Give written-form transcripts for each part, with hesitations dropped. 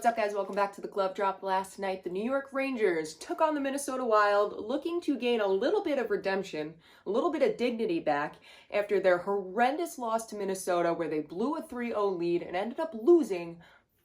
What's up, guys? Welcome back to the Glove Drop. Last night, the New York Rangers took on the Minnesota Wild, looking to gain a little bit of redemption, a little bit of dignity back after their horrendous loss to Minnesota, where they blew a 3-0 lead and ended up losing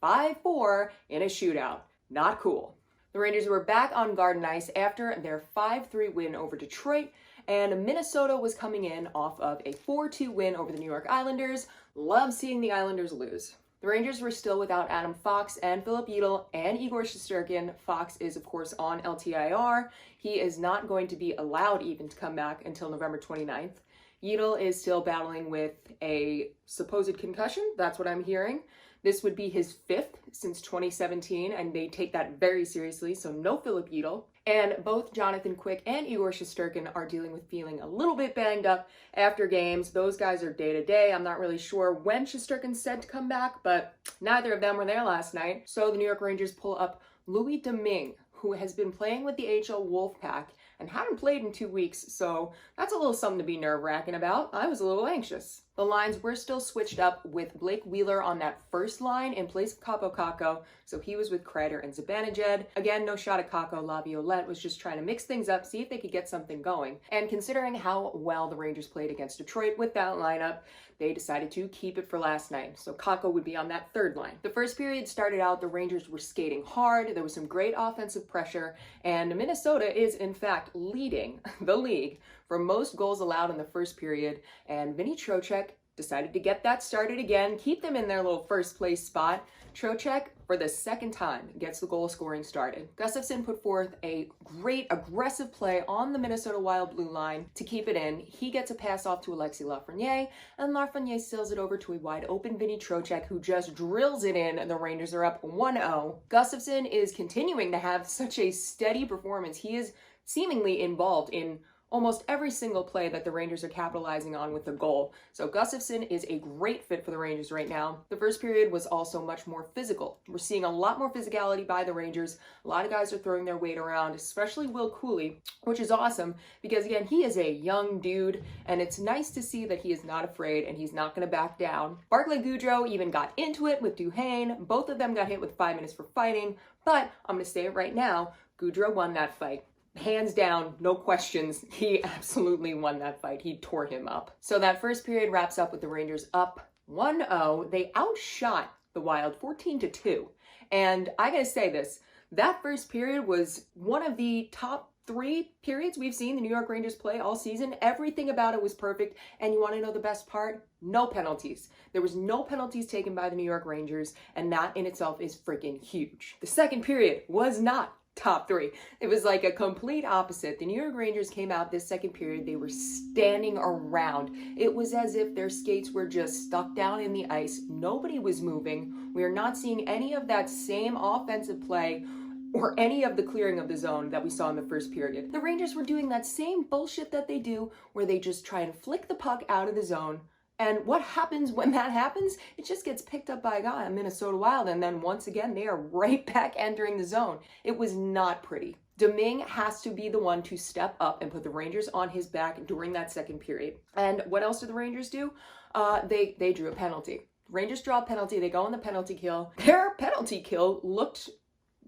5-4 in a shootout. Not cool. The Rangers were back on Garden Ice after their 5-3 win over Detroit, and Minnesota was coming in off of a 4-2 win over the New York Islanders. Love seeing the Islanders lose. The Rangers were still without Adam Fox and Philip Yedel and Igor Shesterkin. Fox is, of course, on LTIR. He is not going to be allowed even to come back until November 29th. Yedel is still battling with a supposed concussion. That's what I'm hearing. This would be his 5th since 2017, and they take that very seriously, so no Philip Yedel. And both Jonathan Quick and Igor Shesterkin are dealing with feeling a little bit banged up after games. Those guys are day-to-day. I'm not really sure when Shesterkin's said to come back, but neither of them were there last night. So the New York Rangers pull up Louis Domingue, who has been playing with the AHL Wolfpack and hadn't played in 2 weeks, so that's a little something to be nerve-wracking about. I was a little anxious. The lines were still switched up with Blake Wheeler on that first line in place of Kaapo Kakko, so he was with Kreider and Zibanejad. Again, no shot at Kakko. Laviolette was just trying to mix things up, see if they could get something going. And considering how well the Rangers played against Detroit with that lineup, they decided to keep it for last night, so Kakko would be on that third line. The first period started out, the Rangers were skating hard, there was some great offensive pressure, and Minnesota is in fact leading the league for most goals allowed in the first period, and Vinny Trocheck decided to get that started again, keep them in their little first place spot. Trocheck, for the second time, gets the goal scoring started. Gustafsson put forth a great aggressive play on the Minnesota Wild blue line to keep it in. He gets a pass off to Alexis Lafreniere, and Lafreniere steals it over to a wide open Vinny Trocheck, who just drills it in, and the Rangers are up 1-0. Gustafsson is continuing to have such a steady performance. He is seemingly involved in almost every single play that the Rangers are capitalizing on with a goal. So Gustafsson is a great fit for the Rangers right now. The first period was also much more physical. We're seeing a lot more physicality by the Rangers. A lot of guys are throwing their weight around, especially Will Cooley, which is awesome because, again, he is a young dude, and it's nice to see that he is not afraid and he's not going to back down. Barclay Goodrow even got into it with Duhaime. Both of them got hit with 5 minutes for fighting, but I'm going to say it right now, Goodrow won that fight. Hands down, no questions, he absolutely won that fight. He tore him up. So that first period wraps up with the Rangers up 1-0. They outshot the Wild 14-2. And I gotta say this, that first period was one of the top 3 periods we've seen the New York Rangers play all season. Everything about it was perfect. And you want to know the best part? No penalties. There was no penalties taken by the New York Rangers, and that in itself is freaking huge. The second period was not top 3. It was like a complete opposite. The New York Rangers came out this second period. They were standing around. It was as if their skates were just stuck down in the ice. Nobody was moving. We are not seeing any of that same offensive play or any of the clearing of the zone that we saw in the first period. The Rangers were doing that same bullshit that they do where they just try and flick the puck out of the zone. And what happens when that happens? It just gets picked up by a guy on Minnesota Wild, and then once again, they are right back entering the zone. It was not pretty. Domingue has to be the one to step up and put the Rangers on his back during that second period. And what else did the Rangers do? They drew a penalty. Rangers draw a penalty, they go on the penalty kill. Their penalty kill looked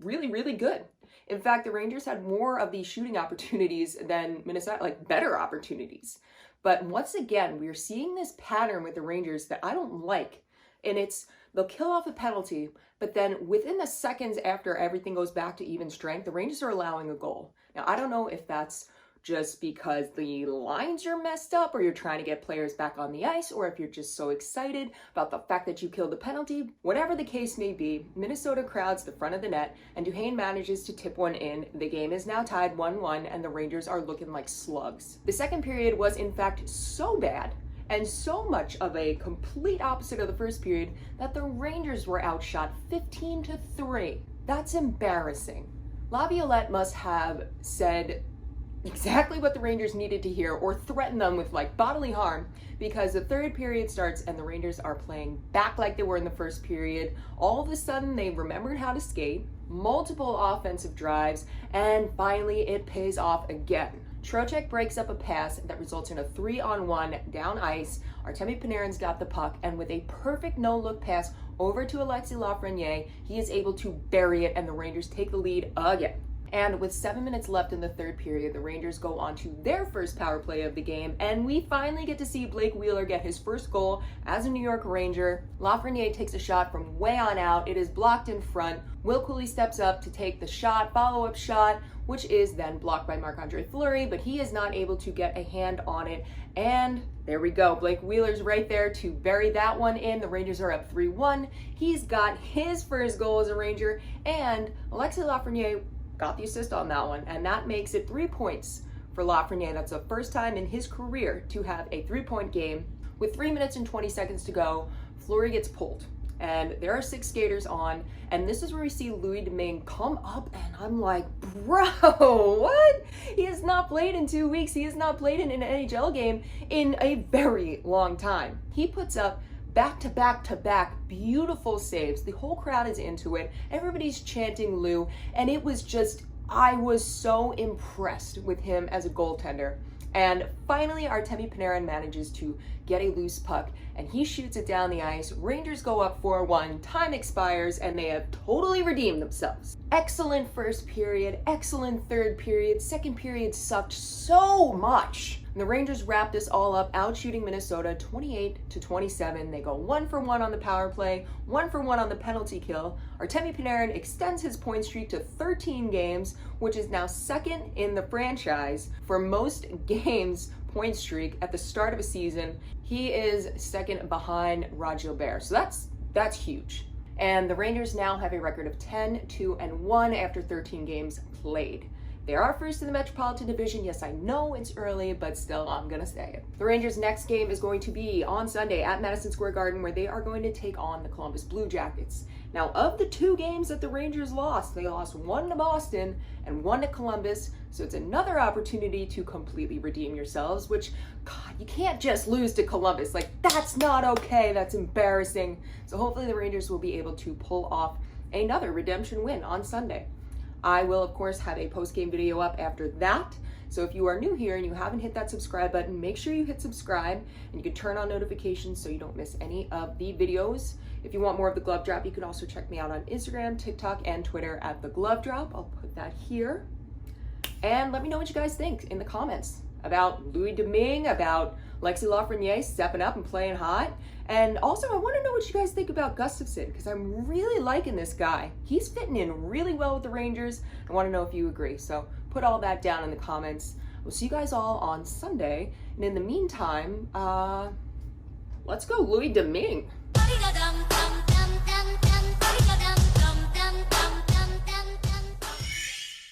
really, really good. In fact, the Rangers had more of these shooting opportunities than Minnesota, like better opportunities. But once again, we're seeing this pattern with the Rangers that I don't like. And it's, they'll kill off a penalty, but then within the seconds after everything goes back to even strength, the Rangers are allowing a goal. Now, I don't know if that's just because the lines are messed up or you're trying to get players back on the ice, or if you're just so excited about the fact that you killed the penalty. Whatever the case may be, Minnesota crowds the front of the net, and Duhaime manages to tip one in. The game is now tied 1-1, and the Rangers are looking like slugs. The second period was in fact so bad and so much of a complete opposite of the first period that the Rangers were outshot 15-3. That's embarrassing. Laviolette must have said exactly what the Rangers needed to hear or threaten them with like bodily harm, because the third period starts and the Rangers are playing back like they were in the first period. All of a sudden they remembered how to skate, multiple offensive drives, and finally it pays off again. Trocheck breaks up a pass that results in a 3-on-1 down ice. Artemi Panarin's got the puck, and with a perfect no-look pass over to Alexis Lafreniere, he is able to bury it, and the Rangers take the lead again. And with 7 minutes left in the third period, the Rangers go on to their first power play of the game, and we finally get to see Blake Wheeler get his first goal as a New York Ranger. Lafreniere takes a shot from way on out. It is blocked in front. Will Cooley steps up to take the shot, follow-up shot, which is then blocked by Marc-Andre Fleury, but he is not able to get a hand on it. And there we go. Blake Wheeler's right there to bury that one in. The Rangers are up 3-1. He's got his first goal as a Ranger, and Alexis Lafreniere got the assist on that one, and that makes it 3 points for Lafreniere. That's the first time in his career to have a 3-point game. With 3 minutes and 20 seconds to go, Fleury gets pulled, and there are 6 skaters on, and this is where we see Louis Domingue come up, and I'm like, bro, what? He has not played in 2 weeks. He has not played in an NHL game in a very long time. He puts up back-to-back-to-back beautiful saves. The whole crowd is into it. Everybody's chanting Lou, and it was just, I was so impressed with him as a goaltender. And finally, Artemi Panarin manages to get a loose puck, and he shoots it down the ice. Rangers go up 4-1, time expires, and they have totally redeemed themselves. Excellent first period, excellent third period. Second period sucked so much. And the Rangers wrap this all up, out-shooting Minnesota 28-27. They go 1-for-1 on the power play, 1-for-1 on the penalty kill. Artemi Panarin extends his point streak to 13 games, which is now second in the franchise for most games point streak at the start of a season. He is second behind Rod Gilbert, so that's huge. And the Rangers now have a record of 10-2-1 after 13 games played. They are first in the Metropolitan Division. Yes, I know it's early, but still, I'm going to say it. The Rangers' next game is going to be on Sunday at Madison Square Garden, where they are going to take on the Columbus Blue Jackets. Now, of the 2 games that the Rangers lost, they lost 1 to Boston and 1 to Columbus, so it's another opportunity to completely redeem yourselves, which, God, you can't just lose to Columbus. Like, that's not okay. That's embarrassing. So hopefully the Rangers will be able to pull off another redemption win on Sunday. I will, of course, have a post-game video up after that. So if you are new here and you haven't hit that subscribe button, make sure you hit subscribe, and you can turn on notifications so you don't miss any of the videos. If you want more of The Glove Drop, you can also check me out on Instagram, TikTok, and Twitter at The Glove Drop. I'll put that here. And let me know what you guys think in the comments about Louis Domingue, about Alexis Lafreniere stepping up and playing hot. And also, I want to know what you guys think about Gustafsson, because I'm really liking this guy. He's fitting in really well with the Rangers. I want to know if you agree. So put all that down in the comments. We'll see you guys all on Sunday. And in the meantime, let's go Louis Domingue.